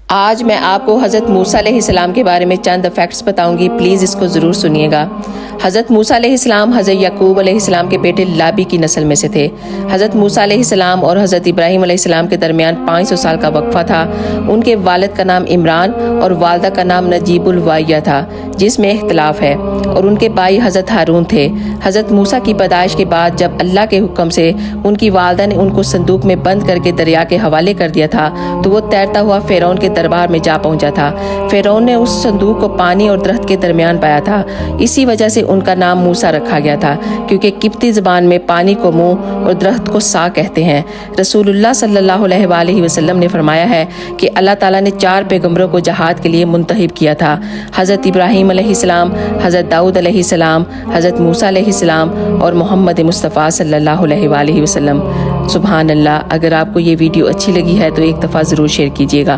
آج میں آپ کو حضرت موسیٰ علیہ السلام کے بارے میں چند فیکٹس بتاؤں گی، پلیز اس کو ضرور سنیے گا۔ حضرت موسیٰ علیہ السلام حضرت یعقوب علیہ السلام کے بیٹے لابی کی نسل میں سے تھے۔ حضرت موسیٰ علیہ السلام اور حضرت ابراہیم علیہ السلام کے درمیان 500 سال کا وقفہ تھا۔ ان کے والد کا نام عمران اور والدہ کا نام نجیب الوایہ تھا، جس میں اختلاف ہے، اور ان کے بھائی حضرت ہارون تھے۔ حضرت موسیٰ کی پیدائش کے بعد جب اللہ کے حکم سے ان کی والدہ نے ان کو صندوق میں بند کر کے دریا کے حوالے کر دیا تھا تو وہ تیرتا ہوا فرعون کے دربار میں جا پہنچا تھا۔ فرعون نے اس صندوق کو پانی اور درخت کے درمیان پایا تھا، اسی وجہ سے ان کا نام موسیٰ رکھا گیا تھا، کیونکہ قبطی زبان میں پانی کو منہ اور درخت کو سا کہتے ہیں۔ رسول اللہ صلی اللہ علیہ وآلہ وسلم نے فرمایا ہے کہ اللہ تعالیٰ نے 4 پیغمبروں کو جہاد کے لیے منتخب کیا تھا: حضرت ابراہیم علیہ السلام، حضرت داؤد علیہ السلام، حضرت موسیٰ علیہ السلام اور محمد مصطفیٰ صلی اللہ علیہ وآلہ وسلم۔ سبحان اللہ۔ اگر آپ کو یہ ویڈیو اچھی لگی ہے تو ایک دفعہ ضرور شیئر کیجیے گا۔